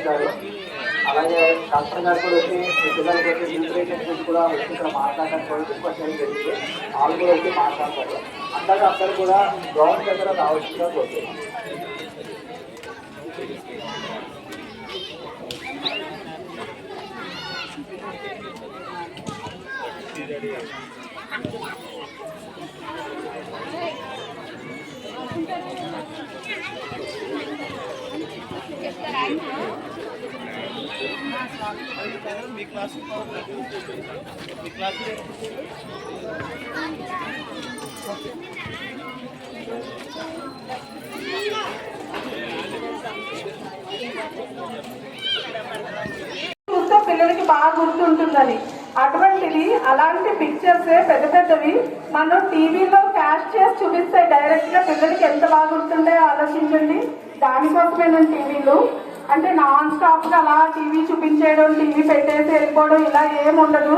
గారు, అలాగే డాక్టర్ గారు కూడా వచ్చి మీ పిల్లలకి వచ్చి న్యూట్రిషన్ గురించి కూడా వచ్చి ఇక్కడ మాట్లాడడానికి కూడా డిస్కషన్ జరిగింది. వాళ్ళు కూడా వచ్చి మాట్లాడతారు. అందరూ కూడా గ్రౌండ్ దగ్గర రావాల్సిందిగా కోరుతున్నాం. మీ క్లాస్ పిల్లలకి బాగా గుర్తుంటుందని. అటువంటిది అలాంటి పిక్చర్స్ పెద్ద పెద్దవి మనం టీవీలో క్యాష్ చేసి చూపిస్తే డైరెక్ట్ గా పిల్లలకి ఎంత బాగా గుర్తుంటాయో ఆలోచించండి. దానికోసమే నేను టీవీలు అంటే నాన్ స్టాప్ గా అలా టీవీ చూపించేయడం, టీవీ పెట్టేసి వెళ్ళిపోవడం ఇలా ఏమి ఉండదు.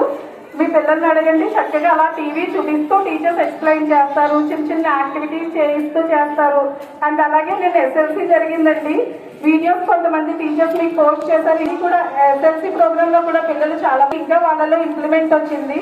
మీ పిల్లల్ని అడగండి, చక్కగా అలా టీవీ చూపిస్తూ టీచర్స్ ఎక్స్ప్లెయిన్ చేస్తారు, చిన్న చిన్న యాక్టివిటీస్ చేయిస్తూ చేస్తారు. అండ్ అలాగే నేను ఎస్ఎల్సీ జరిగిందండి, వీడియోస్ కొంతమంది టీచర్స్ మీకు పోస్ట్ చేశారు. ఇది కూడా ఎస్ఎల్సీ ప్రోగ్రామ్ లో కూడా పిల్లలు చాలా ఇంకా వాళ్ళలో ఇంప్లిమెంట్ వచ్చింది.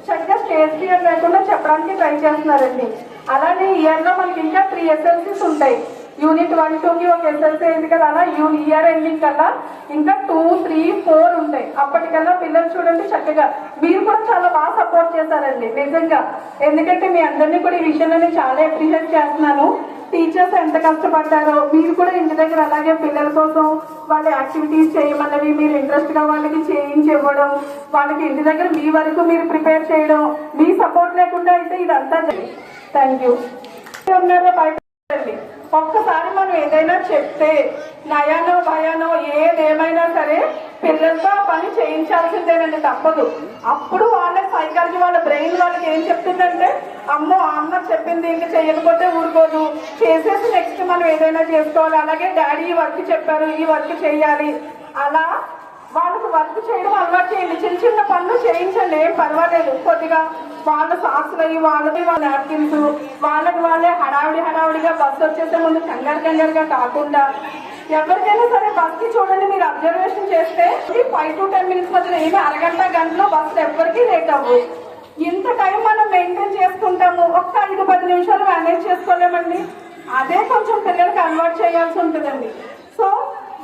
చక్కగా స్టేజ్ ఫియర్ లేకుండా చెప్పడానికి ట్రై చేస్తున్నారండి. అలానే ఇయర్ లో మనకి ఇంకా 3 ఎస్ఎల్సీస్ ఉంటాయి. యూనిట్ 1, 2కి ఒక ఎస్ఎల్సీ అయింది కదా, అలా ఇయర్ ఎండింగ్ కల్లా ఇంకా 2, 3, 4 ఉంటాయి. అప్పటికల్లా పిల్లలు చూడండి చక్కగా మీరు కూడా చాలా బాగా సపోర్ట్ చేశారండి నిజంగా. ఎందుకంటే మీ అందరినీ కూడా ఈ విషయంలో నేను చాలా అప్రిషియేట్ చేస్తున్నాను. టీచర్స్ ఎంత కష్టపడ్డారో మీరు కూడా ఇంటి దగ్గర అలాగే పిల్లల కోసం వాళ్ళ యాక్టివిటీస్ చేయమన్నవి మీరు ఇంట్రెస్ట్ గా వాళ్ళకి చేయించి ఇవ్వడం, వాళ్ళకి ఇంటి దగ్గర మీ వరకు మీరు ప్రిపేర్ చేయడం, మీ సపోర్ట్ లేకుండా అయితే ఇదంతా థ్యాంక్ యూ. ఒక్కసారి మనం ఏదైనా చెప్తే నయానో భయానో ఏదేమైనా సరే పిల్లలతో ఆ పని చేయించాల్సిందేనండి, తప్పదు. అప్పుడు వాళ్ళ సైకాలజీ వాళ్ళ బ్రెయిన్ వాళ్ళకి ఏం చెప్తుందంటే అమ్మో అమ్మ చెప్పింది ఇంక చేయకపోతే ఊరుకోదు, చేసేసి నెక్స్ట్ మనం ఏదైనా చేసుకోవాలి. అలాగే డాడీ ఈ వర్క్ చెప్పారు, ఈ వర్క్ చేయాలి, అలా వాళ్ళకు వర్క్ చేయడం అలవాటు చేయండి. చిన్న చిన్న పనులు చేయించండి, ఏం పర్వాలేదు. కొద్దిగా వాళ్ళ సాక్స్లు అయ్యి వాళ్ళకి వాళ్ళ నాప్కిన్స్ వాళ్ళకి వాళ్ళే హడావిడిగా బస్సు వచ్చేసే ముందు కంగారుగా కాకుండా ఎవరికైనా సరే బస్కి చూడండి, మీరు అబ్జర్వేషన్ చేస్తే 5 to 10 minutes మధ్యలో ఏమి అరగంట గంటలో బస్సులు ఎవరికి లేట్ అవ్వు. ఇంత టైం మనం మెయింటైన్ చేసుకుంటాము, ఒక్క 5-10 నిమిషాలు మేనేజ్ చేసుకోలేమండి. అదే కొంచెం పిల్లలకి అలవాటు చేయాల్సి ఉంటుందండి. సో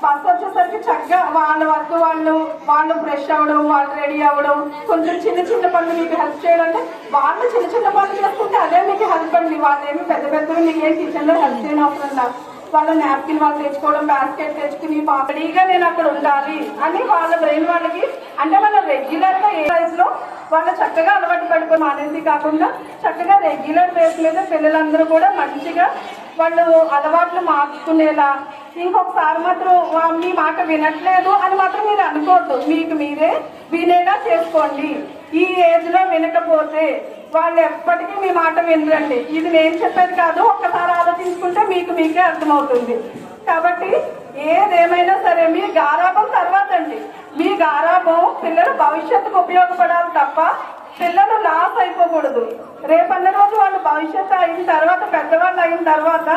బస్సు వచ్చేసరికి చక్కగా వాళ్ళ వర్క్ వాళ్ళు ఫ్రెష్ అవ్వడం, వాళ్ళు రెడీ అవ్వడం, కొంచెం చిన్న చిన్న పనులు మీకు హెల్ప్ చేయడం. అంటే వాళ్ళు చిన్న చిన్న పనులు చేసుకుంటే అదే మీకు హెల్ప్ అండి. వాళ్ళు ఏమి పెద్దగా మీకు ఏం కిచెన్లో హెల్ప్ చేయని అవసరం లేదు. వాళ్ళ నాప్కిన్ వాళ్ళు తెచ్చుకోవడం, బాస్కెట్ తెచ్చుకుని రెడీగా నేను అక్కడ ఉండాలి అని వాళ్ళ బ్రెయిన్ వాళ్ళకి, అంటే వాళ్ళు రెగ్యులర్ గా ఏ లైఫ్ లో వాళ్ళు చక్కగా అలవాటు పడిపోయి మానేసి కాకుండా చక్కగా రెగ్యులర్ బేస్ మీద పిల్లలందరూ కూడా మంచిగా వాళ్ళు అలవాట్లు మార్చుకునేలా. ఇంకొకసారి మాత్రం మీ మాట వినట్లేదు అని మాత్రం మీరు అనుకోవద్దు, మీకు మీరే వినేలా చేసుకోండి. ఈ ఏజ్ లో వినకపోతే వాళ్ళు ఎప్పటికీ మీ మాట వినరండి. ఇది నేను చెప్పేది కాదు, ఒక్కసారి ఆలోచించుకుంటే మీకే అర్థమవుతుంది. కాబట్టి ఏదేమైనా సరే మీ గారాబం తర్వాత అండి, మీ గారాబం పిల్లల భవిష్యత్తుకు ఉపయోగపడాలి తప్ప పిల్లలు లాస్ అయిపోకూడదు. రేపన్న రోజు వాళ్ళు భవిష్యత్తు అయిన తర్వాత పెద్దవాళ్ళు అయిన తర్వాత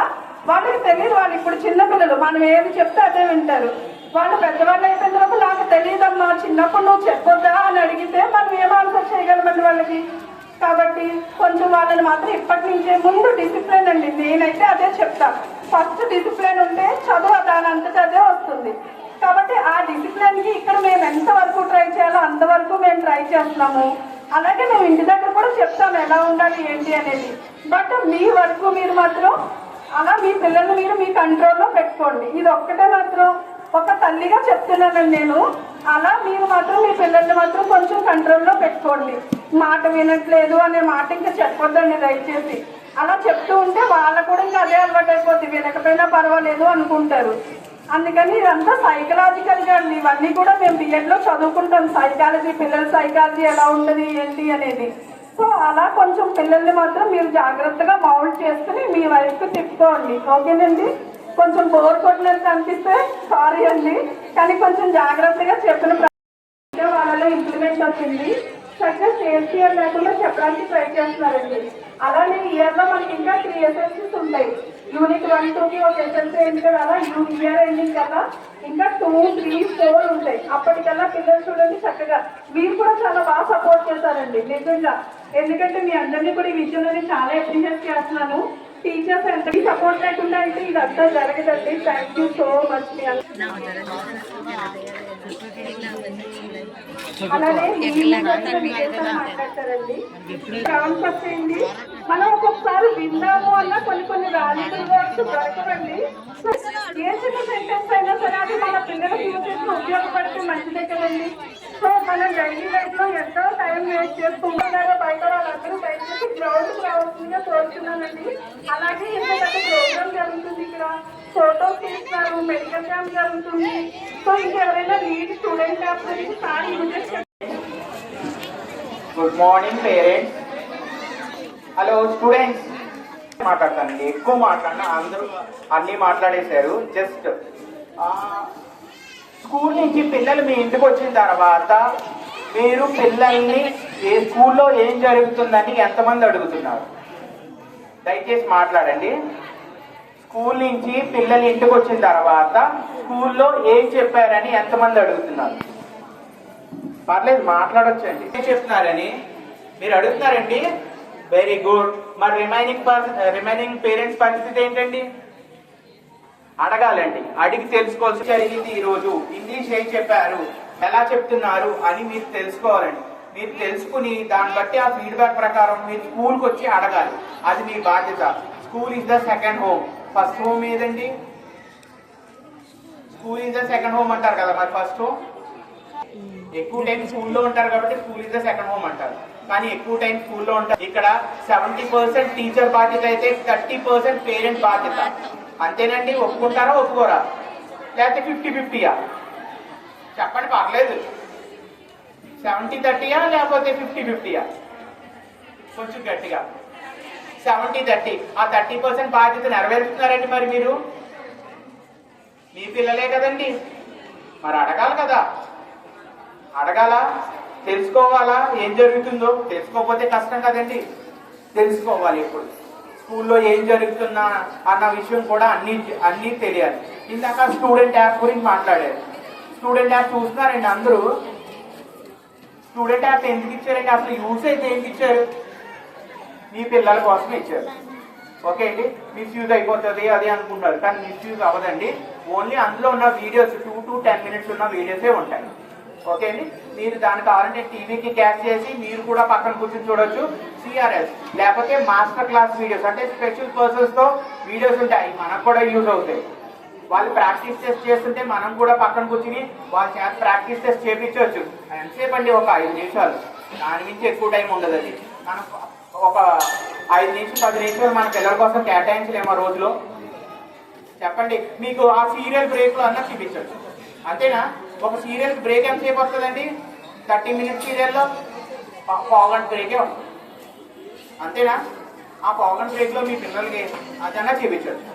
వాళ్ళకి తెలియదు, వాళ్ళు ఇప్పుడు చిన్నపిల్లలు, మనం ఏది చెప్తే అదే వింటారు. వాళ్ళు పెద్దవాళ్ళు అయిపోయిన తర్వాత నాకు తెలియదమ్మా చిన్నప్పుడు నువ్వు చెప్పొద్దా అని అడిగితే మనం ఏం ఆన్సర్ చేయగలమండి వాళ్ళకి. కాబట్టి కొంచెం వాళ్ళని మాత్రం ఇప్పటి నుంచే ముందు డిసిప్లిన్ అండి, నేనైతే అదే చెప్తాను. ఫస్ట్ డిసిప్లిన్ ఉంటే చదువు దాని అంతటా అదే వస్తుంది. కాబట్టి ఆ డిసిప్లిన్ కి ఇక్కడ మేము ఎంతవరకు ట్రై చేయాలో అంతవరకు మేము ట్రై చేస్తున్నాము. అలాగే మేము ఇంటి దగ్గర కూడా చెప్తాము ఎలా ఉండాలి ఏంటి అనేది. బట్ మీ వరకు మీరు మాత్రం అలా మీ పిల్లల్ని మీరు మీ కంట్రోల్లో పెట్టుకోండి. ఇది ఒక్కటే మాత్రం ఒక తల్లిగా చెప్తున్నానండి నేను. అలా మీరు మాత్రం మీ పిల్లల్ని మాత్రం కొంచెం కంట్రోల్లో పెట్టుకోండి. మాట వినట్లేదు అనే మాట ఇంకా చెప్పొద్దండి దయచేసి. అలా చెప్తూ ఉంటే వాళ్ళకు కూడా ఇంకా అదే అలవాటు అయిపోద్ది, వినకపోయినా పర్వాలేదు అనుకుంటారు. అందుకని ఇదంతా సైకలాజికల్గా అండి. ఇవన్నీ కూడా మేము బిఎడ్లో చదువుకుంటాం, సైకాలజీ, పిల్లల సైకాలజీ ఎలా ఉంటుంది ఏంటి అనేది. సో అలా కొంచెం పిల్లల్ని మాత్రం మీరు జాగ్రత్తగా మౌల్డ్ చేసుకుని మీ వైపు తిప్పుకోండి, ఓకేనండి. కొంచెం బోర్ కొట్టినట్టు అనిపిస్తే సారీ అండి, కానీ కొంచెం జాగ్రత్తగా చెప్పిన వాళ్ళలో ఇంప్లిమెంట్ వచ్చింది. చక్కగా సేఫ్టీ లేకుండా చెప్పడానికి ట్రై చేస్తున్నారండి. అలానే ఇయర్లో మనకి ఇంకా 3 ఎస్ఎల్సీస్ ఉంటాయి. యూనిట్ 1, 2కి ఒక ఎస్ఎల్సీ ఎండ్ కదా, ఇయర్ ఎండింగ్ కదా ఇంకా 2, 3, 4 ఉంటాయి. అప్పటికల్లా పిల్లలు చూడండి చక్కగా మీరు కూడా చాలా బాగా సపోర్ట్ చేశారండి నిజంగా. ఎందుకంటే మీ అందరినీ కూడా ఈ విషయంలో నేను చాలా అప్రిషియేట్ చేస్తున్నాను. టీచర్స్ ఎంత సపోర్ట్ లేకుండా అయితే ఇదంతా జరగదండి. Thank you so much. మీ అలానే మాట్లాడతారండి కాన్సెప్ట్ ఏంటి మనం ఒక్కొక్కసారి విన్నాము అన్న కొన్ని వాల్యుబుల్ వర్డ్స్ దొరకవండి. ఏ చిన్న సెంటెన్స్ అయినా సరే అది మన పిల్లల ఫ్యూచర్స్ ఉపయోగపడితే మంచిదే కదండి. సో మనం డైలీ లైఫ్ లో ఎంతో టైం వేస్ట్ చేసుకుంటున్నారో బయట వాళ్ళందరూ దయచేసి గ్రౌండ్కి రావాల్సిందిగా కోరుతున్నానండి. అలాగే ఇంకొకటి ప్రోగ్రామ్ జరుగుతుంది ఇక్కడ, ఫోటోస్ తీస్తున్నారు, మెడికల్ క్యాంప్ జరుగుతుంది. సో ఇంకెవరైనా లీడ్ స్టూడెంట్ క్యాంప్ గురించి sir uses good morning parents. Hello students, మాట్లాడతానండి. ఎక్కువ మాట్లాడినా అందరూ అన్నీ మాట్లాడేశారు. జస్ట్ స్కూల్ నుంచి పిల్లలు మీ ఇంటికి వచ్చిన తర్వాత మీరు పిల్లల్ని ఏ స్కూల్లో ఏం జరుగుతుందని ఎంతమంది అడుగుతున్నారు? దయచేసి మాట్లాడండి. స్కూల్ నుంచి పిల్లలు ఇంటికి వచ్చిన తర్వాత స్కూల్లో ఏం చెప్పారని ఎంతమంది అడుగుతున్నారు? పర్లేదు మాట్లాడొచ్చండి. ఏం చెప్తున్నారని మీరు అడుగుతున్నారండి. Very good. మరి రిమైనింగ్ పేరెంట్స్ పరిస్థితి ఏంటండి? అడగాలండి. అడిగి తెలుసుకోవాల్సి జరిగింది. ఈరోజు ఇంగ్లీష్ ఏం చెప్పారు, ఎలా చెప్తున్నారు అని మీరు తెలుసుకోవాలండి. మీరు తెలుసుకుని దాన్ని బట్టి ఆ ఫీడ్బ్యాక్ ప్రకారం మీరు స్కూల్కి వచ్చి అడగాలి. అది మీ బాధ్యత. School is the second home. First home ఏదండి? School is the second home అంటారు కదా. మరి ఫస్ట్ హోమ్ ఎక్కువ టైం స్కూల్లో ఉంటారు కాబట్టి school is the second home అంటారు. కానీ ఎక్కువ టైం స్కూల్లో ఉంటారు. ఇక్కడ 70% టీచర్ బాధ్యత అయితే 30% పేరెంట్ బాధ్యత. అంతేనండి. ఒప్పుకుంటారా ఒప్పుకోరా? లేకపోతే 50-50యా? చెప్పండి, పర్లేదు. 70-30యా లేకపోతే 50-50యా? కొంచెం గట్టిగా. 70-30. ఆ 30% బాధ్యత నెరవేరుస్తున్నారండి. మరి మీరు మీ పిల్లలే కదండి, మరి అడగాలి కదా. అడగాల, తెలుసుకోవాలా ఏం జరుగుతుందో. తెలుసుకోకపోతే కష్టం కదండి. తెలుసుకోవాలి. ఎప్పుడు స్కూల్లో ఏం జరుగుతున్నా అన్న విషయం కూడా అన్నీ తెలియాలి. ఇందాక స్టూడెంట్ యాప్ గురించి మాట్లాడారు. స్టూడెంట్ యాప్ చూస్తున్నారండి అందరూ. స్టూడెంట్ యాప్ ఎందుకు ఇచ్చారండి? అసలు యూస్ అయితే ఎందుకు ఇచ్చారు? మీ పిల్లల కోసం ఇచ్చారు. ఓకే అండి. మిస్యూజ్ అయిపోతుంది అది అనుకుంటారు, కానీ మిస్యూజ్ అవ్వదండి. ఓన్లీ అందులో ఉన్న వీడియోస్ 2 to 10 minutes ఉన్న వీడియోసే ఉంటాయి. ఓకే అండి. మీరు దానికి కావాలంటే టీవీకి క్యాచ్ చేసి మీరు కూడా పక్కన కూర్చొని చూడొచ్చు. సిఆర్ఎస్ లేకపోతే మాస్టర్ క్లాస్ వీడియోస్ అంటే స్పెషల్ పర్సన్స్ తో వీడియోస్ ఉంటాయి. మనకు కూడా యూజ్ అవుతాయి. వాళ్ళు ప్రాక్టీస్ టెస్ట్ చేస్తుంటే మనం కూడా పక్కన కూర్చుని వాళ్ళ చేత ప్రాక్టీస్ టెస్ట్ చేయించవచ్చు. ఎంతసేపు అండి? ఒక 5 నిమిషాలు. దాని నుంచి ఎక్కువ టైం ఉండదు. అది మనం ఒక 5 నుంచి 10 నిమిషాలు మన పిల్లల కోసం కేటాయించలేమో రోజులో? చెప్పండి. మీకు ఆ సీరియల్ బ్రేక్ లో అన్నా చూపించవచ్చు. అంతేనా? ఒక సీరియల్ బ్రేక్ ఎంతసేపు వస్తుందండి? 30 minutes సీరియల్లో పావుగంట బ్రేకే వస్తుంది. అంతేనా? ఆ పావుగంట బ్రేక్ లో మీ పిల్లలకి అదన్నా చూపించవచ్చు.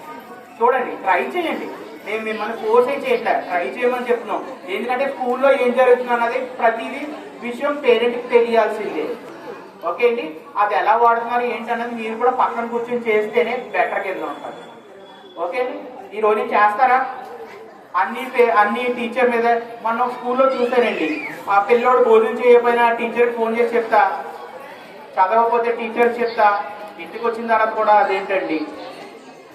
చూడండి, ట్రై చేయండి. మేము మిమ్మల్ని ఫోర్స్ చేయట్లేదు, ట్రై చేయమని చెప్తున్నాం. ఎందుకంటే స్కూల్లో ఏం జరుగుతుంది అన్నది ప్రతిదీ విషయం పేరెంట్కి తెలియాల్సిందే. ఓకే అండి. అది ఎలా వాడుతున్నారు ఏంటన్నది మీరు కూడా పక్కన కూర్చొని చేస్తేనే బెటర్ కింద ఉంటుంది. ఓకే అండి. ఈ రోజు చేస్తారా? అన్ని టీచర్ మీద. మనం స్కూల్లో చూసానండి, ఆ పిల్లోడు భోజనం చేయకపోయినా టీచర్కి ఫోన్ చేసి చెప్తా, చదవకపోతే టీచర్ చెప్తా. ఇంటికి వచ్చిన తర్వాత కూడా అదేంటండి,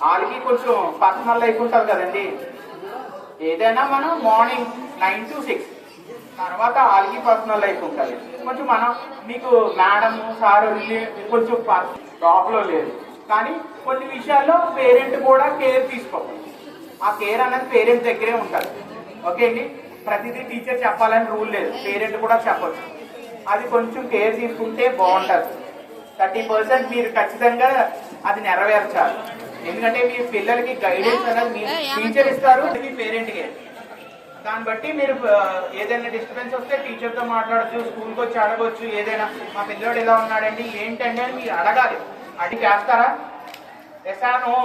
వాళ్ళకి కొంచెం పర్సనల్ లైఫ్ ఉంటుంది కదండి. ఏదైనా మనం మార్నింగ్ 9 to 6 తర్వాత వాళ్ళకి పర్సనల్ లైఫ్ ఉంటుంది. కొంచెం మనం మీకు మేడం సార్ కొంచెం టాప్లో లేదు, కానీ కొన్ని విషయాల్లో పేరెంట్ కూడా కేర్ తీసుకోవాలి. ఆ కేర్ అన్నది పేరెంట్ దగ్గరే ఉంటుంది. ఓకే అండి. ప్రతిదీ టీచర్ చెప్పాలని రూల్ లేదు, పేరెంట్ కూడా చెప్పచ్చు. అది కొంచెం కేర్ తీసుకుంటే బాగుంటుంది. 30% మీరు ఖచ్చితంగా అది నెరవేర్చాలి. ఎందుకంటే మీ పిల్లలకి గైడెన్స్ అనేది మీ టీచర్ ఇస్తారు, మీ పేరెంట్కే. దాన్ని బట్టి మీరు ఏదైనా డిస్టర్బెన్స్ వస్తే టీచర్తో మాట్లాడచ్చు, స్కూల్కి వచ్చి అడగవచ్చు. ఏదైనా మా పిల్లవాడు ఎలా ఉన్నాడండి ఏంటండి అని మీరు అడగాలి. అడిగి చేస్తారా? Yes are no?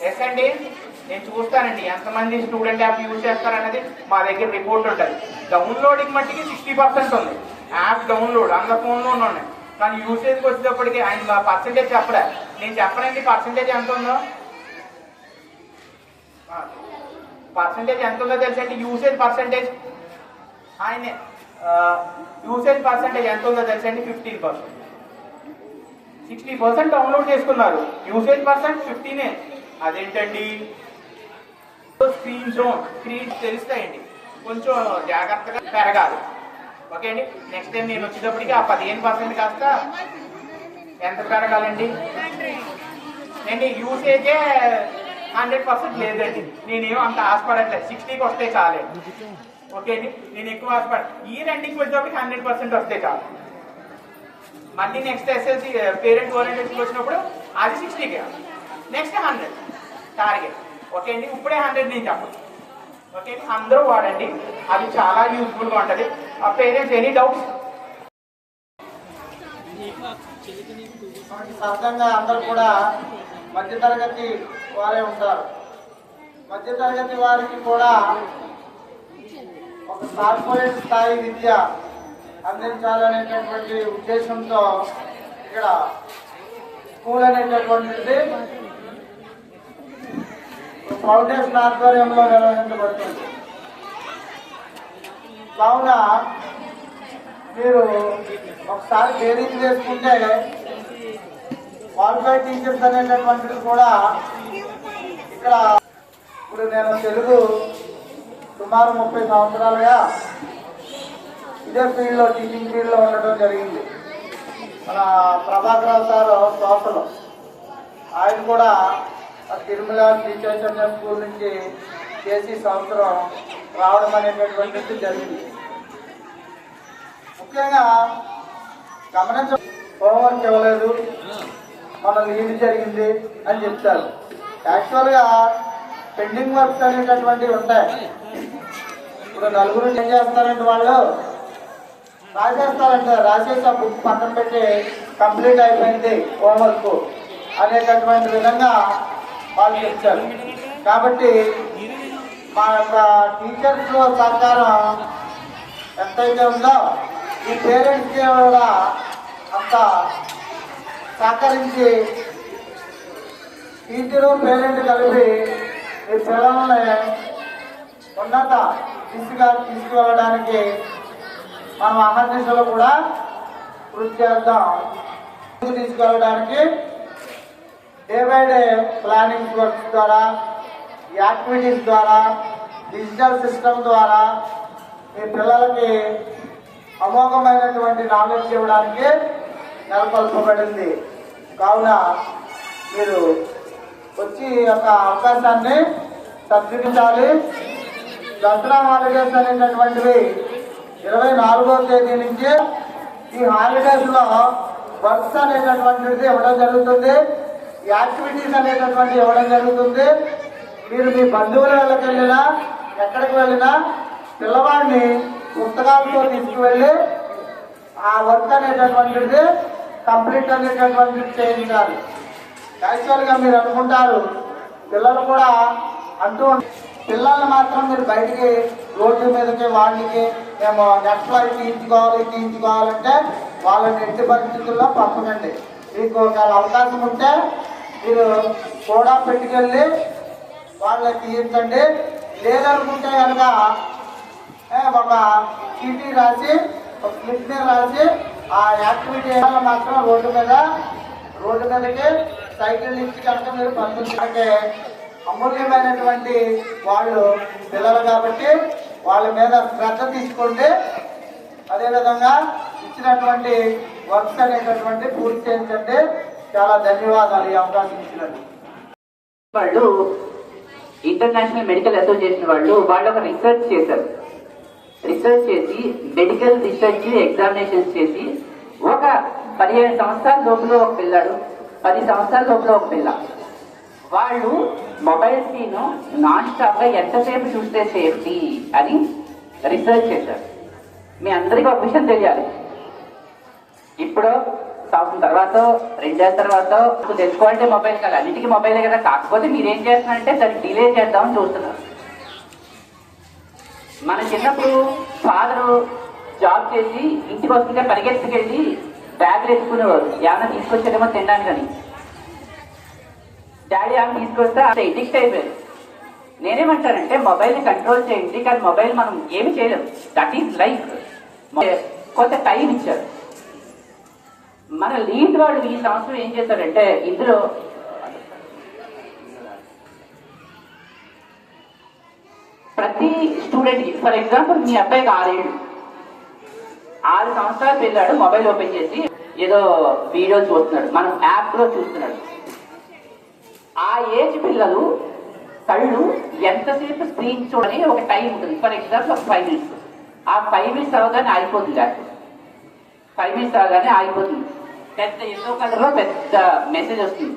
ఎస్ అండి. నేను చూస్తానండి ఎంతమంది స్టూడెంట్ యాప్ యూజ్ చేస్తారనేది మా దగ్గర రిపోర్ట్ ఉంటుంది. డౌన్లోడింగ్ మట్టికి 60% ఉంది. యాప్ డౌన్లోడ్ అందరి ఫోన్లో ఉన్నాయి, కానీ యూసేజ్కి వచ్చేటప్పటికి ఆయన పర్సంటేజ్ చెప్పలే. నేను చెప్పనండి పర్సంటేజ్ ఎంత ఉందో. పర్సంటేజ్ ఎంత ఉందో తెలుసండి? యూసేజ్ పర్సంటేజ్ ఆయనే యూసేజ్ పర్సంటేజ్ ఎంత ఉందో తెలుసండి? 15%. 60% డౌన్లోడ్ చేసుకున్నారు, యూసేజ్ పర్సెంట్ 15. అదేంటండి? స్క్రీన్ జోన్ స్క్రీన్స్ తెలుస్తాయండి, కొంచెం జాగ్రత్తగా పెరగాలి. ఓకే అండి. నెక్స్ట్ టైం నేను వచ్చేటప్పటికి ఆ 15% కాస్త ఎంత పెరగాలండి? అండి యూసేజే 100% లేదండి. నేనేమో అంత ఆశపడట్లేదు, 60కి వస్తే చాలండి. ఓకే అండి. నేను ఎక్కువ ఆశపడ ఈ రెండింటికి వచ్చేటప్పటికి 100% వస్తే చాలు. మళ్ళీ నెక్స్ట్ ఎస్ఎల్సి పేరెంట్ ఓరియంటేషన్ వచ్చినప్పుడు అది 60కి, నెక్స్ట్ 100 టార్గెట్. ఓకే అండి. ఇప్పుడే 100 నేను చెప్పండి. ఓకే అండి. అందరూ వాడండి, అది చాలా యూస్ఫుల్గా ఉంటుంది. ఆ పేరెంట్స్ ఎనీ డౌట్స్? సహజంగా అందరూ కూడా మధ్యతరగతి వారే ఉంటారు. మధ్యతరగతి వారికి కూడా ఒక కార్పొరేట్ స్థాయి విద్య అందించాలనేటటువంటి ఉద్దేశంతో ఇక్కడ స్కూల్ అనేటటువంటిది ఫౌండేషన్ ఆధ్వర్యంలో నిర్వహించబడుతుంది. కావున మీరు ఒకసారి బేరీజ్ వేసుకుంటే క్వాలిఫైడ్ టీచర్స్ అనేటటువంటిది కూడా ఇక్కడ ఇప్పుడు నేను తెలుగు సుమారు 30 సంవత్సరాలుగా ఇదే ఫీల్డ్లో టీచింగ్ ఫీల్డ్లో ఉండటం జరిగింది. మన ప్రభాకర్ సార్ సోషల్, ఆయన కూడా తిరుమల శ్రీ చైతన్య స్కూల్ నుంచి చేసి సంవత్సరం రావడం అనేటటువంటిది జరిగింది. ముఖ్యంగా గమనించ హోంవర్క్ ఇవ్వలేదు, మన లీవ్ జరిగింది అని చెప్తారు. యాక్చువల్గా పెండింగ్ వర్క్స్ అనేటటువంటివి ఉంటాయి. ఇప్పుడు నలుగురు ఏం చేస్తారంటే వాళ్ళు రాసేస్తారంటే రాసేసి ఆ బుక్ పక్కన పెట్టి కంప్లీట్ అయిపోయింది హోంవర్క్ అనేటటువంటి విధంగా వాళ్ళు చెప్తారు. కాబట్టి మా యొక్క టీచర్స్ సహకారం ఎంతైతే ఉందో ఈ పేరెంట్స్కి కూడా అంత సహకరించి టీచరు పేరెంట్ కలిపి ఈ పిల్లల్ని ఉన్నత దిశగా తీసుకువెళ్ళడానికి మనం అహర్నిశలో కూడా కృషి చేద్దాం. తీసుకెళ్ళడానికి day by day planning works ద్వారా, యాక్టివిటీస్ ద్వారా, డిజిటల్ సిస్టమ్ ద్వారా మీ పిల్లలకి అమోఘమైనటువంటి నాలెడ్జ్ ఇవ్వడానికి నెలకొల్పబడింది. కావున మీరు వచ్చి ఈ యొక్క అవకాశాన్ని సద్వినియోగించాలి. దసరా హాలిడేస్ అనేటటువంటివి 24వ తేదీ నుంచి ఈ హాలిడేస్లో వర్క్స్ అనేటటువంటిది ఇవ్వడం జరుగుతుంది, యాక్టివిటీస్ అనేటటువంటివి ఇవ్వడం జరుగుతుంది. మీరు మీ బంధువుల వాళ్ళకి వెళ్ళినా ఎక్కడికి వెళ్ళినా పిల్లవాడిని పుస్తకాలతో తీసుకువెళ్ళి ఆ వర్క్ అనేటటువంటిది కంప్లీట్ అనేటటువంటిది చేయించాలి. యాక్చువల్గా మీరు అనుకుంటారు, పిల్లలు కూడా అంటూ పిల్లల్ని మాత్రం మీరు బయటికి రోడ్డు మీదకి వాళ్ళకి మేము నెట్లో తీయించుకోవాలంటే వాళ్ళని ఎట్టి పరిస్థితుల్లో పంపకండి. మీకు ఒక అవకాశం ఉంటే మీరు కూడా పెట్టుకెళ్ళి వాళ్ళకి తీయించండి. లేదనుకుంటే కనుక ఒక చీటీ రాసి ఒక స్లిప్ మీద రాసి ఆ యాక్టివిటీ మాత్రం రోడ్డు మీదకి సైకిల్ ఇచ్చి కనుక మీరు పంపించడానికి అమూల్యమైనటువంటి వాళ్ళు పిల్లలు కాబట్టి వాళ్ళ మీద శ్రద్ధ తీసుకోండి. అదేవిధంగా ఇచ్చినటువంటి వర్క్స్ అనేటటువంటి పూర్తి చేయించండి. చాలా ధన్యవాదాలు ఈ అవకాశం ఇచ్చినట్టు. వాళ్ళు ఇంటర్నేషనల్ మెడికల్ అసోసియేషన్ వాళ్ళు ఒక రీసెర్చ్ చేశారు. రీసెర్చ్ చేసి మెడికల్ రీసెర్చ్ ఎగ్జామినేషన్స్ చేసి ఒక 15 సంవత్సరాల లోపల ఒక పిల్లాడు, 10 సంవత్సరాల లోపల ఒక పిల్ల, వాళ్ళు మొబైల్ స్క్రీన్ నాన్ స్టాప్ గా ఎంతసేపు చూస్తే సేఫ్టీ అని రీసెర్చ్ చేశారు. మీ అందరికీ ఒక విషయం తెలియాలి, ఇప్పుడు సంవత్సరం తర్వాత 2 ఏళ్ళ తర్వాత తెచ్చుకోవాలంటే మొబైల్ కాదు, అన్నిటికీ మొబైలే కదా. కాకపోతే మీరేం చేస్తున్నారంటే దాన్ని డిలే చేద్దామని చూస్తున్నారు. మన చిన్నప్పుడు ఫాదరు జాబ్ చేసి ఇంటికి వస్తుంటే పరిగెత్తుకెళ్ళి బ్యాగులు ఎత్తుకునేవారు, ఏమైనా తీసుకొచ్చారేమో తినడానికి. కానీ డాడీ ఆమె తీసుకొస్తే అంత ఎడిక్ట్ అయిపోయారు. నేనేమంటానంటే మొబైల్ని కంట్రోల్ చేయండి, కానీ మొబైల్ మనం ఏమి చేయలేం. That is life. కొంత టైం ఇచ్చారు. మన లీడ్ వాళ్ళు ఈ సంవత్సరం ఏం చేశారంటే ఇందులో ప్రతి స్టూడెంట్కి, ఫర్ ఎగ్జాంపుల్ మీ అబ్బాయికి 6 సంవత్సరాలు పిల్లాడు మొబైల్ ఓపెన్ చేసి ఏదో వీడియో చూస్తున్నాడు, మనం యాప్లో చూస్తున్నాడు. ఆ ఏజ్ పిల్లలు కళ్ళు ఎంతసేపు స్క్రీన్ చూడని ఒక టైం ఉంటుంది. ఫర్ ఎగ్జాంపుల్ ఒక 5 minutes. ఆ 5 minutes అవగానే ఆగిపోతుంది. 5 minutes అవగానే ఆగిపోతుంది. పెద్ద ఎల్లో కలర్లో పెద్ద మెసేజ్ వస్తుంది,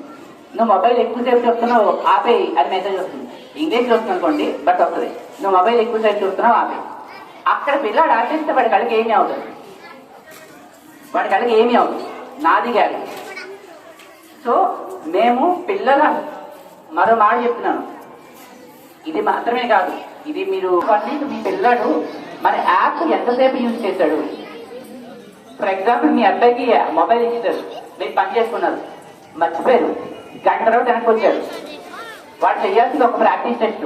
నువ్వు మొబైల్ ఎక్కువసేపు చూస్తున్నావు ఆపేయి అని మెసేజ్ వస్తుంది. ఇంగ్లీష్లో వస్తుంది అనుకోండి, బట్ వస్తుంది, నువ్వు మొబైల్ ఎక్కువసేపు చూస్తున్నావు ఆపేయి. అక్కడ పిల్లాడు ఆపేస్తే వాడి కళ్ళకి ఏమీ అవుతుంది, వాడి కళ్ళకి ఏమీ అవుతుంది, నాది గ్యారెంటీ. సో మేము పిల్లల మరో మాట చెప్తున్నాను, ఇది మాత్రమే కాదు, ఇది మీరు మీ పిల్లడు మన యాప్ ఎంతసేపు యూజ్ చేశాడు. ఫర్ ఎగ్జాంపుల్ మీ అబ్బాయికి మొబైల్ ఇచ్చారు, మీరు పని చేసుకున్నారు, మర్చిపోయారు, గంట తర్వాత వెనక్కి వచ్చారు. వాడు చేయాల్సింది ఒక ప్రాక్టీస్ టెస్ట్,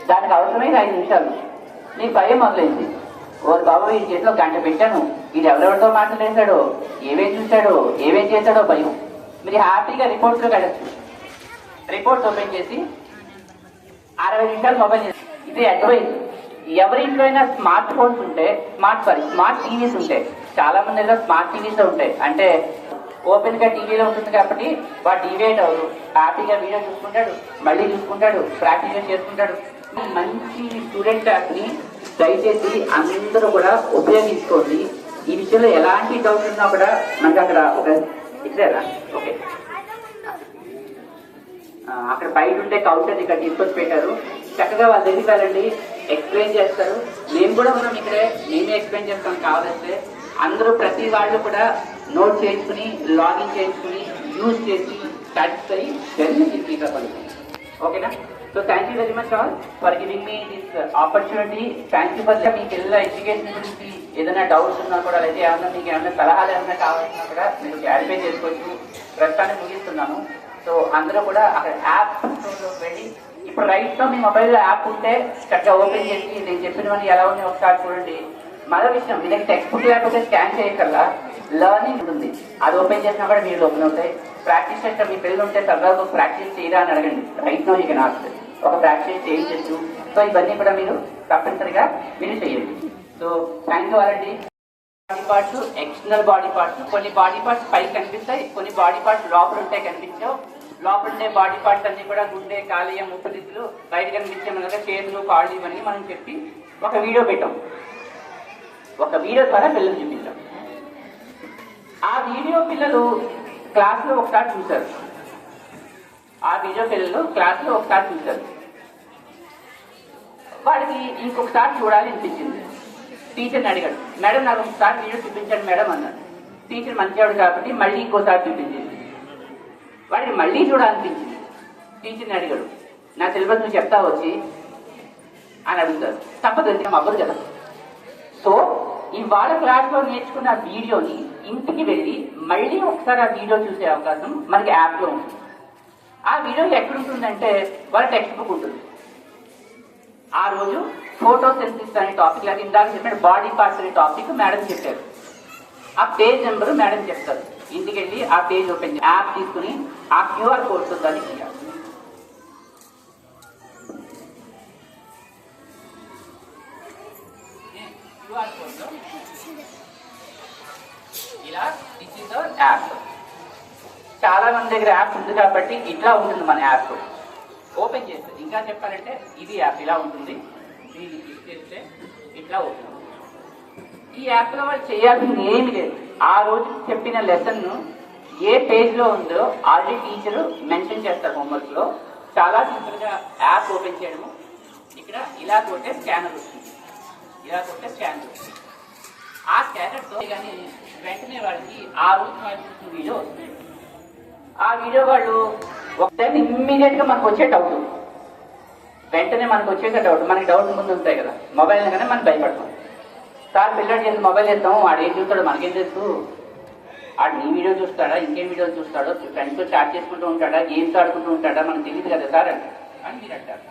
దానికి అవసరమైతే 5 నిమిషాలు. నీకు భయం మొదలైంది, ఓ బాబు ఈ చేతిలో గంట పెట్టాను, ఇది ఎవరెవరితో మాట్లాడేశాడో, ఏమేం చూశాడో, ఏమేం చేశాడో భయం. మీరు హ్యాపీగా రిపోర్ట్స్లోకి వెళ్ళచ్చు. రిపోర్ట్స్ ఓపెన్ చేసి 60 నిమిషాలు మొబైల్ చేసి, ఇది అడ్వైజ్. ఎవరింట్లో అయినా స్మార్ట్ ఫోన్స్ ఉంటే, స్మార్ట్ టీవీస్ ఉంటాయి. చాలా మంది దగ్గర స్మార్ట్ టీవీస్ ఉంటాయి, అంటే ఓపెన్ గా టీవీలో ఉంటుంది కాబట్టి వాడు డివైడ్ అవ్వదు, హ్యాపీగా వీడియో చూసుకుంటాడు, మళ్ళీ చూసుకుంటాడు, ప్రాక్టీస్ చేసుకుంటాడు. మంచి స్టూడెంట్ యాప్ ని దయచేసి అందరూ కూడా ఉపయోగించుకోండి. ఈ విషయంలో ఎలాంటి డౌట్ ఉన్నా కూడా మనకి అక్కడ ఒక ఇచ్చారా, ఓకే, అక్కడ బయట ఉంటే కౌంటర్ ఇక్కడ తీసుకొచ్చి పెట్టారు. చక్కగా వాళ్ళ దగ్గరికి వెళ్ళండి, ఎక్స్ప్లెయిన్ చేస్తారు. మేము కూడా ఉన్నాం ఇక్కడే, మేమే ఎక్స్ప్లెయిన్ చేస్తాం. కావాలంటే అందరూ ప్రతి వాళ్ళు కూడా నోట్ చేసుకుని, లాగిన్ చేసుకుని, యూజ్ చేసి సాటిస్ఫై జరిగింది. ఓకేనా? So thank you very much all for giving me this opportunity. Thank you for me పిల్లల ఎడ్యుకేషన్ గురించి ఏదైనా డౌట్స్ ఉన్నా కూడా, లేదా ఏమన్నా మీకు ఏమైనా సలహాలు ఏమైనా కావాలన్నా కూడా మీరు క్లారిఫై చేసుకోవచ్చు. ప్రస్తుతాన్ని ముగిస్తున్నాను. సో అందరూ కూడా అక్కడ యాప్ వెళ్ళి, ఇప్పుడు రైట్ లో మీ మొబైల్లో యాప్ ఉంటే చక్కగా ఓపెన్ చేసి నేను చెప్పినవన్నీ ఎలా ఉన్నాయి ఒకసారి చూడండి. మరో విషయం, మీ దగ్గర టెక్స్ట్ బుక్ లేకపోతే స్కాన్ చేయకల్లా లర్నింగ్ ఉంటుంది, అది ఓపెన్ చేసినా కూడా మీరు ఓపెన్ అవుతాయి. ప్రాక్టీస్ చేస్తే మీ పిల్లలు ఉంటే సరదాగా ప్రాక్టీస్ చేయరా అని అడగండి. Right no you can ask, ఒక ప్రాక్టీస్ చేయించచ్చు. సో ఇవన్నీ కూడా మీరు తప్పనిసరిగా మీరు చేయండి. సో థ్యాంక్ యూ అండి. Body parts, external body parts, కొన్ని బాడీ పార్ట్స్ పైకి కనిపిస్తాయి, కొన్ని బాడీ పార్ట్స్ లోపల ఉంటాయి కనిపించావు. లోపల ఉండే బాడీ పార్ట్స్ అన్ని కూడా గుండె, కాలేయం, ఊపిరితిత్తులు, బయట కనిపించే మనగా చేతులు, కాళ్ళు ఇవన్నీ మనం చెప్పి ఒక వీడియో పెట్టాం. ఒక వీడియో ద్వారా పిల్లలు చూపించాం. ఆ వీడియో పిల్లలు క్లాస్లో ఒకసారి చూశారు. వాడికి ఇంకొకసారి చూడాలి అనిపించింది. టీచర్ని అడిగాడు, మేడం నాకు ఒకసారి వీడియో చూపించండి మేడం అన్నాడు. టీచర్ మంచివాడు కాబట్టి మళ్ళీ ఇంకోసారి చూపించింది. వాడికి మళ్ళీ చూడాలనిపించింది. టీచర్ని అడిగాడు, నా సిలబస్ నువ్వు చెప్తా వచ్చి అని అడుగుతారు. తప్పదు, అవ్వదు కదా. సో ఇవాళ క్లాస్లో నేర్చుకున్న వీడియోని ఇంటికి వెళ్ళి మళ్ళీ ఒకసారి ఆ వీడియో చూసే అవకాశం మనకి యాప్లో ఉంటుంది. ఆ వీడియో ఎక్కడుంటుందంటే వాళ్ళ టెక్స్ట్ బుక్ ఉంటుంది. ఆ రోజు ఫోటోసెన్సిస్ అనే టాపిక్, లాగా ఇందాక చెప్పాడు బాడీ పార్ట్స్ అనే టాపిక్ మేడం చెప్పారు. ఆ పేజ్ నెంబరు మేడం చెప్తారు. ఇంటికి వెళ్ళి ఆ పేజ్ ఓపెన్ చేసి యాప్ తీసుకుని ఆ QR కోడ్తో దాన్ని చేయాలి. QR కోడ్లో ఇలా దిస్ ఇస్ అవర్ యాప్. చాలా మంది దగ్గర యాప్ ఉంది కాబట్టి ఇట్లా ఉంటుంది మన యాప్. ఓపెన్ చేస్తే ఇంకా చెప్పాలంటే ఇది యాప్ ఇలా ఉంటుంది. దీన్ని క్లిక్ చేస్తే ఇట్లా ఓపెన్. ఈ యాప్లో వాళ్ళు చేయాల్సింది ఏమి లేదు. ఆ రోజు చెప్పిన లెసన్ ఏ పేజ్లో ఉందో ఆల్రెడీ టీచరు మెన్షన్ చేస్తారు హోంవర్క్లో. చాలా సింపుల్గా యాప్ ఓపెన్ చేయడము. ఇక్కడ ఇలా కొట్టే స్కానర్ వస్తుంది, ఇలా కొట్టే స్కానర్ వస్తుంది. ఆ స్కానర్తో కానీ వెంటనే వాళ్ళకి ఆ రోజు చూసిన వీడియో వస్తుంది. ఆ వీడియో వాళ్ళు ఒకసారి ఇమ్మీడియట్గా మనకు వచ్చే డౌట్, వెంటనే మనకు వచ్చేసే డౌట్, మనకి డౌట్ ముందు ఉంటాయి కదా. మొబైల్ కానీ మనం భయపడతాం. సార్ పిల్లడు చేసి మొబైల్ ఇస్తాము, వాడు ఏం చూస్తాడో మనకేం తెలుసు, వాడు నీ వీడియో చూస్తాడా, ఇంకేం వీడియో చూస్తాడో, ఫ్రెండ్స్తో చాట్ చేసుకుంటూ ఉంటాడా, గేమ్స్ ఆడుకుంటూ ఉంటాడా, మనకు తెలియదు కదా సార్ అని మీరు అంటారు.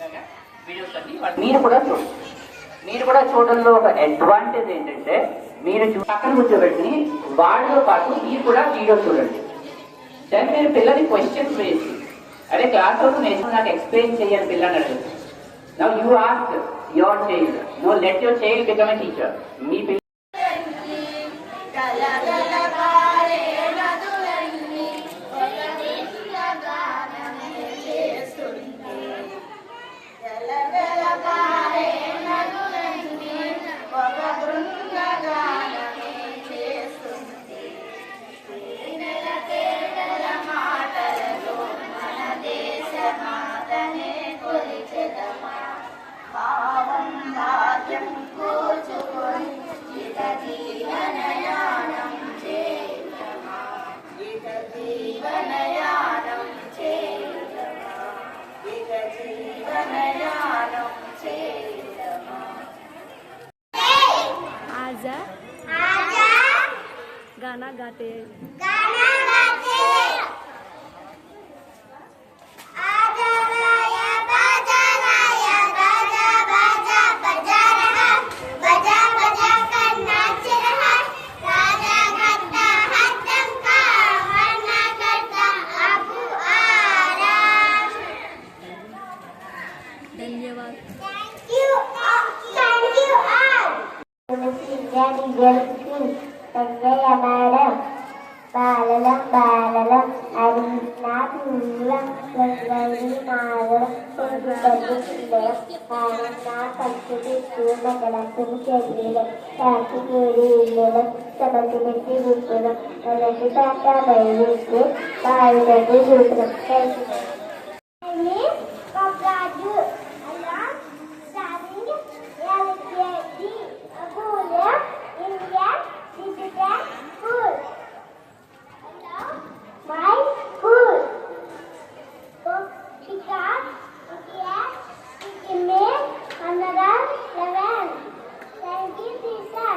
ఇలాగా వీడియోస్ అన్ని మీరు కూడా చూడండి. మీరు కూడా చూడడంలో ఒక అడ్వాంటేజ్ ఏంటంటే మీరు పక్కన కూర్చోబెట్టి వాళ్ళతో పాటు మీరు కూడా వీడియో చూడండి. దాన్ని మీరు పిల్లల్ని క్వశ్చన్స్ వేసి అదే క్లాస్ లో నేను నాకు ఎక్స్ప్లెయిన్ చేయాలి పిల్లలు అడుగుతుంది. Now you ask your child, no let your child become a teacher. మీ పిల్లలు आजा गाना गाते धन्यवाद. మేడం బాలలం బాలలం అది నా పూలం నాగరం నా సంస్కృతి మగలం చెల్లిలం కాకిమూడి ఇల్లులం సమతిమెట్టి గుర్తులం మొదటి పాట బయలుకి బావినది చూపులం రాజు అలా స్టారింగ్ ఎల్కేజీ అబూల India digital school my school because it made another 11. Thank you, teacher.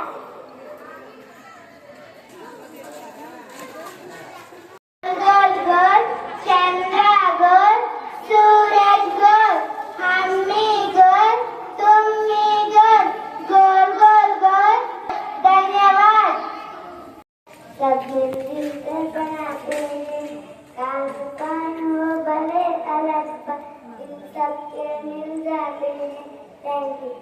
Girl, Chandra girl, Suraj girl, Hammi girl, Tummi girl, girl, धन्यवाद. भले अलग सबके मिल जाते हैं. Thank you.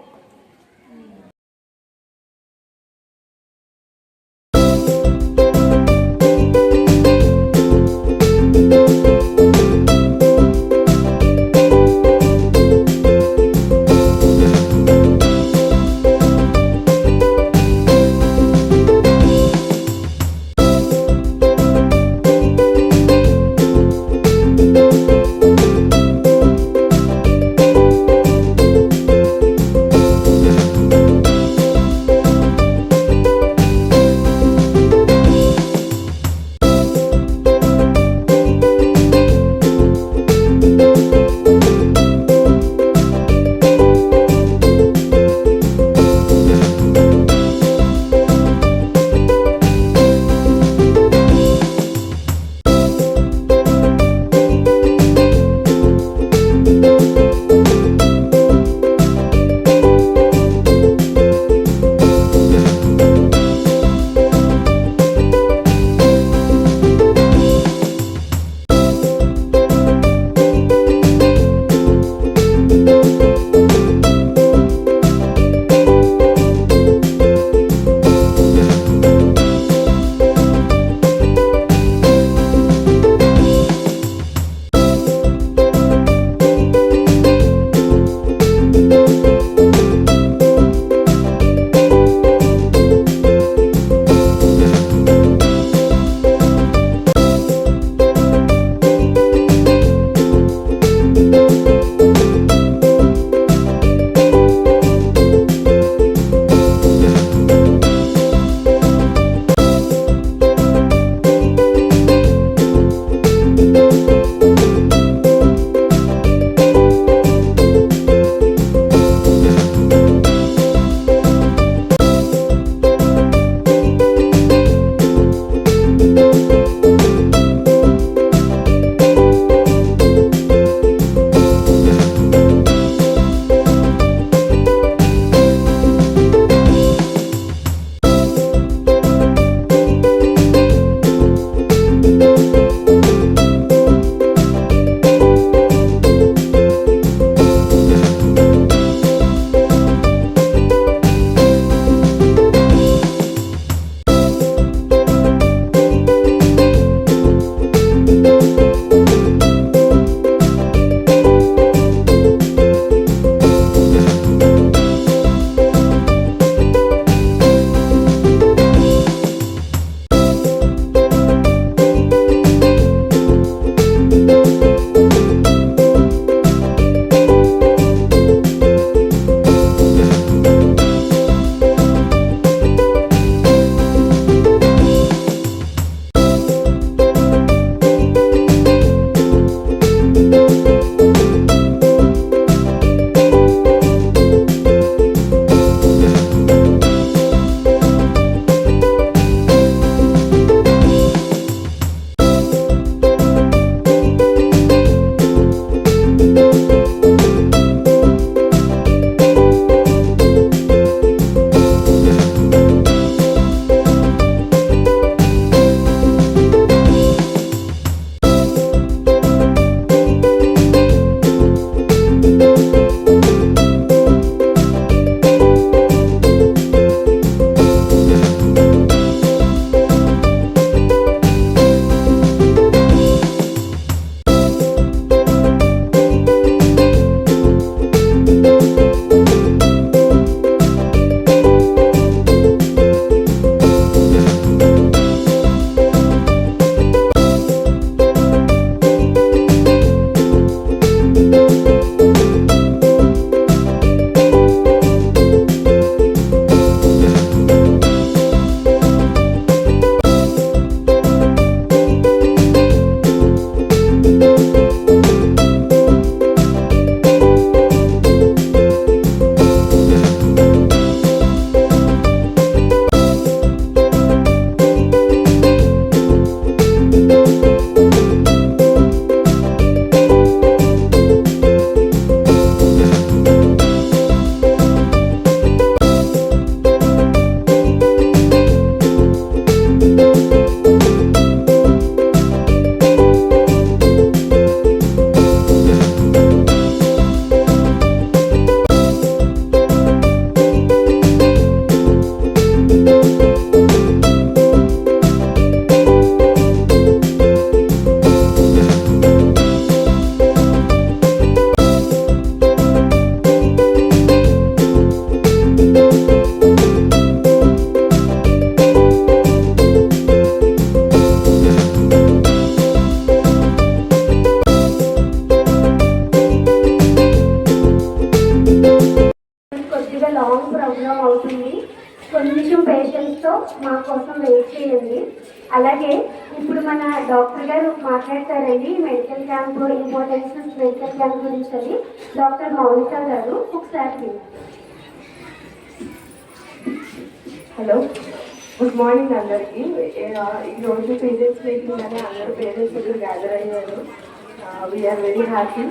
మా కోసం వెయిట్ చేయండి. అలాగే ఇప్పుడు మన డాక్టర్ గారు మాట్లాడతారండి medical camp importance medical camp గురించి అని. డాక్టర్ మౌనిక గారు ఒకసారి. హలో, గుడ్ మార్నింగ్ అందరికీ. ఈరోజు పేరెంట్స్ మీటింగ్ అని అందరూ పేరెంట్స్ దగ్గర గ్యాదర్ అయ్యారు. We are very happy.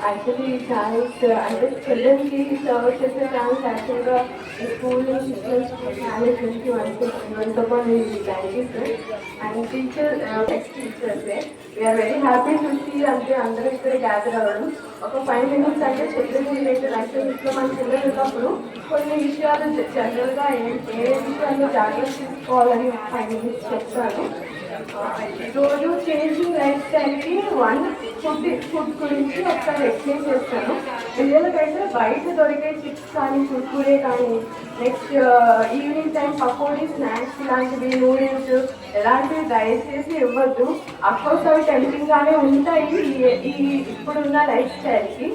Actually chance అంటే చిల్డ్రన్కి సర్వ్ చేసే ఛాన్స్ యాక్చువల్గా ఈ స్కూల్ సిస్టమ్స్ మేనేజ్మెంట్కి వంతపని థ్యాంక్ అండ్ టీచర్ నెక్స్ట్ టీచర్సే. We are very happy to see అంటే అందరూ ఇక్కడ గ్యాదర్ అవ్వడం. ఒక 5 minutes అంటే చిల్డ్రన్ రిలేటెడ్ యాక్టివిటీస్లో మన చిల్డ్రన్ ఉన్నప్పుడు కొన్ని విషయాలు జనరల్గా ఏ విషయాల్లో జాగ్రత్త తీసుకోవాలని 5 minutes చెప్తాను. ఈరోజు చేంజింగ్ లైఫ్ స్టైల్కి ఫుడ్ గురించి ఒకసారి ఎక్స్ప్లెయిన్ చేస్తాను. పిల్లలకైతే బయట దొరికే చిప్స్ కానీ కుర్కురే కానీ next evening time pakodi snacks ఇలాంటివి నూడిల్స్ ఎలాంటివి దయచేసి ఇవ్వద్దు. అఫ్కోర్స్ అవి టెంప్టింగ్గానే ఉంటాయి ఇప్పుడున్న లైఫ్ స్టైల్కి,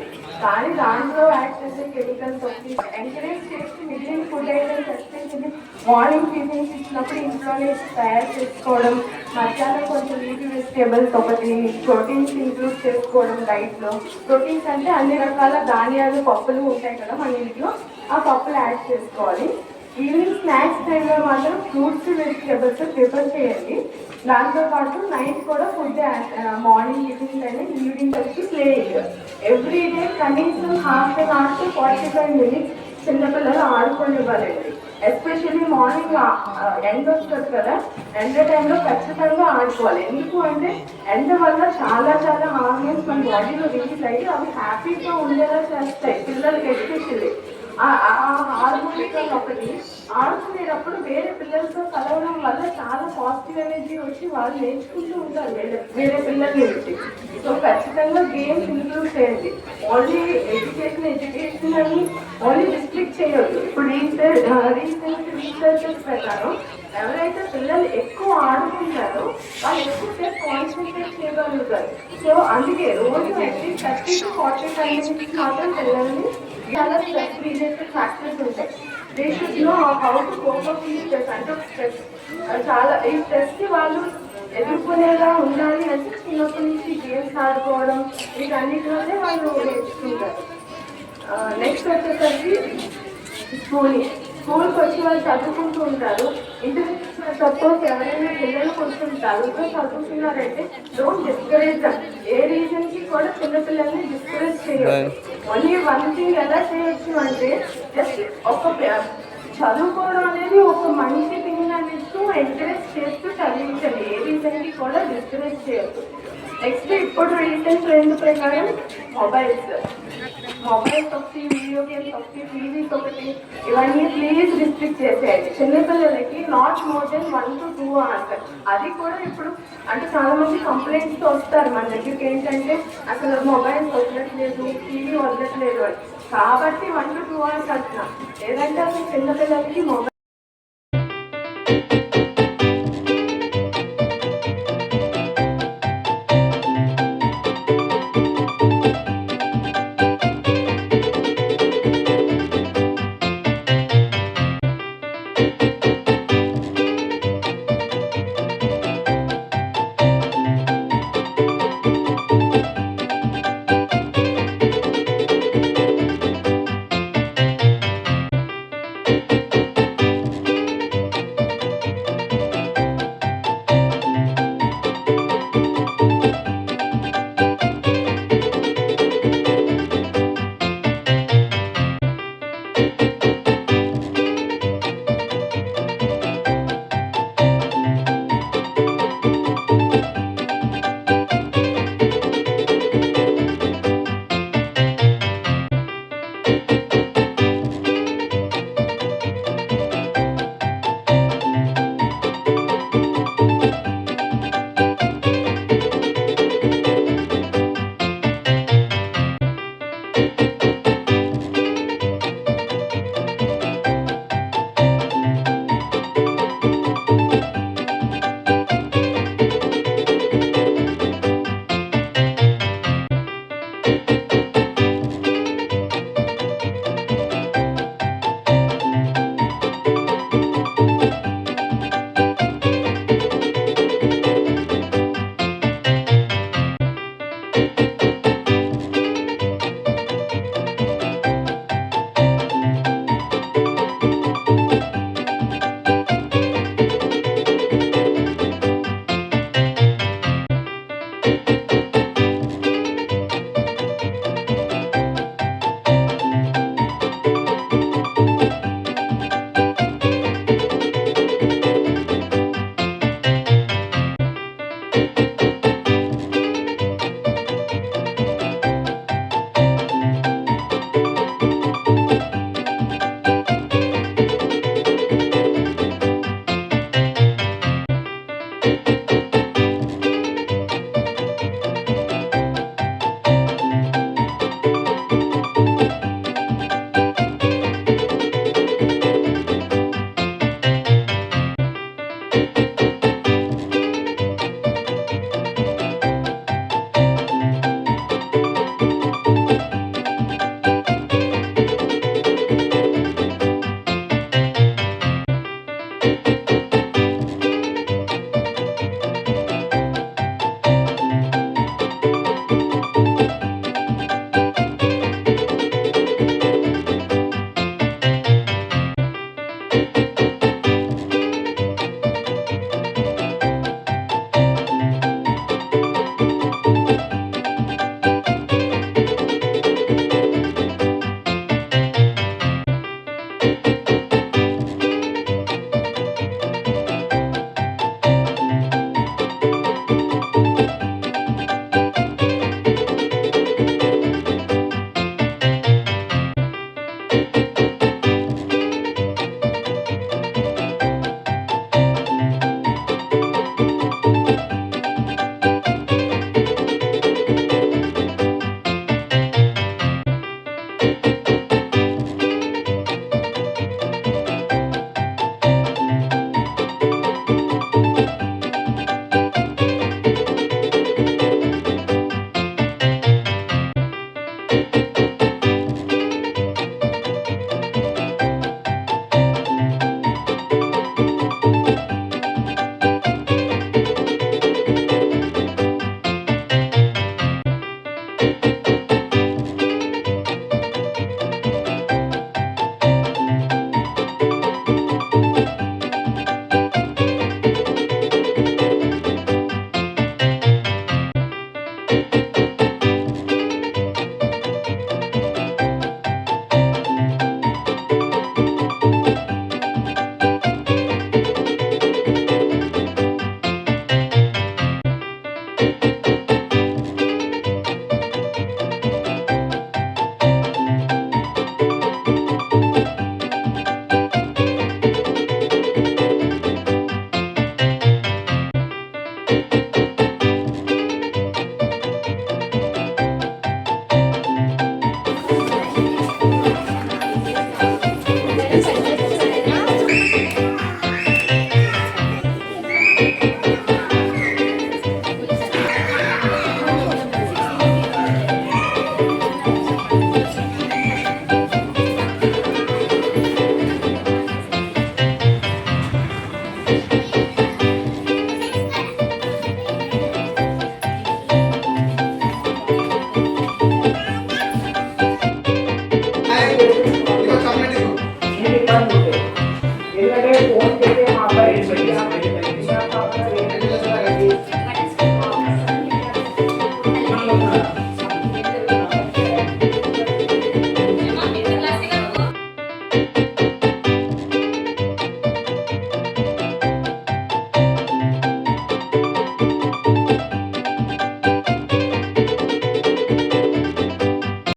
కానీ దాంట్లో యాడ్ చేసే కెమికల్స్ వచ్చి ఎంకరేజ్ చేసి మిగిలిన food items especially morning tiffins ఇచ్చినప్పుడు ఇంట్లోనే తయారు చేసుకోవడం. మధ్యాహ్నం కొంచెం లీఫీ వెజిటేబుల్స్ ఒకటి ప్రోటీన్స్ ఇంక్లూడ్ చేసుకోవడం డైట్లో. ప్రోటీన్స్ అంటే అన్ని రకాల ధాన్యాలు పప్పులు ఉంటాయి కదా మన ఇంట్లో, ఆ పప్పులు యాడ్ చేసుకోవాలి. ఈవినింగ్ స్నాక్స్ టైంలో మాత్రం ఫ్రూట్స్ వెజిటేబుల్స్ ప్రిపేర్ చేయండి. దాంతోపాటు నైట్ కూడా ఫుడ్ మార్నింగ్ టిఫిన్స్ అయినా ఈవినింగ్ వచ్చి ప్లేయింగ్. ఎవ్రీడే కనీసం ½ an hour to 45 minutes చిన్నపిల్లలు ఆడుకోనివ్వాలండి. ఎస్పెషల్లీ మార్నింగ్ ఎండ వస్తుంది కదా, ఎండ టైంలో ఖచ్చితంగా ఆడుకోవాలి. ఎందుకు అంటే ఎండ వల్ల చాలా హార్మోన్స్ మన బాడీలో రిలీజ్ అయ్యి అవి హ్యాపీగా ఉండేలా చేస్తాయి పిల్లలకి. ఎస్పెషల్లీ ఆ హార్మోన్స్ ఒకటి ఆడుకునేటప్పుడు వేరే పిల్లలతో కలవడం వల్ల చాలా పాజిటివ్ ఎనర్జీ వచ్చి వాళ్ళు నేర్చుకుంటూ ఉంటారు వేరే పిల్లల నుంచి. సో ఖచ్చితంగా గేమ్స్ ఇంక్లూడ్ చేయండి. ఓన్లీ ఎడ్యుకేషన్ అని ఓన్లీ రిస్ట్రిక్ట్ చేయొద్దు. ఇప్పుడు రీసెర్చెస్ ప్రకారం ఎవరైతే పిల్లలు ఎక్కువ ఆడుకుంటారో వాళ్ళు ఎక్కువసేపు కాన్సన్ట్రేట్ చేయగలుగుతారు. సో అందుకే రోజు అట్లీస్ట్ 30 to 45 minutes మాత్రం పిల్లల్ని చాలా స్ట్రెస్ రిలేటెడ్ ఫ్యాక్టర్స్ ఉంటాయి. They should know how to cope up ఈ స్ట్రెస్. అంటే స్ట్రెస్ చాలా ఈ స్ట్రెస్కి వాళ్ళు ఎదుర్కొనేలా ఉండాలి అంటే చిన్నప్పటి నుంచి గేమ్స్ ఆడుకోవడం వీటన్నిటిలోనే వాళ్ళు నేర్చుకుంటారు. నెక్స్ట్ వచ్చేసరికి స్కూల్కి వచ్చి వాళ్ళు చదువుకుంటూ ఉంటారు. ఇంటికి సపోజ్ ఎవరైనా పిల్లలు కొంచెం డల్గా చదువుతున్నారంటే డోంట్ డిస్కరేజ్ దమ్. ఏ రీజన్కి కూడా చిన్నపిల్లల్ని డిస్కరేజ్ చేయొచ్చు. ఓన్లీ వన్ థింగ్ ఎలా చేయొచ్చు అంటే జస్ట్ ఒక చదువుకోవడం అనేది ఒక మంచి థింగ్ అనేస్తూ ఎంకరేజ్ చేస్తూ చదివించండి. ఏ రీజన్కి కూడా డిస్కరేజ్ చేయొచ్చు. నెక్స్ట్ ఇప్పుడు రీసెంట్ ట్రెండ్ ప్రకారం మొబైల్స్ ఒకటి, వీడియో గేమ్స్ ఒకటి, టీవీస్ ఒకటి, ఇవన్నీ ప్లీజ్ రిస్ట్రిక్ట్ చేసేయండి. చిన్నపిల్లలకి not more than 1 to 2 hours. అది కూడా ఇప్పుడు అంటే చాలా మంది కంప్లైంట్స్ వస్తారు మన దగ్గరికి ఏంటంటే అసలు మొబైల్స్ వదలట్లేదు, టీవీ వదలట్లేదు అని. కాబట్టి 1 to 2 hours అంటున్నా. లేదంటే అసలు చిన్నపిల్లలకి మొబైల్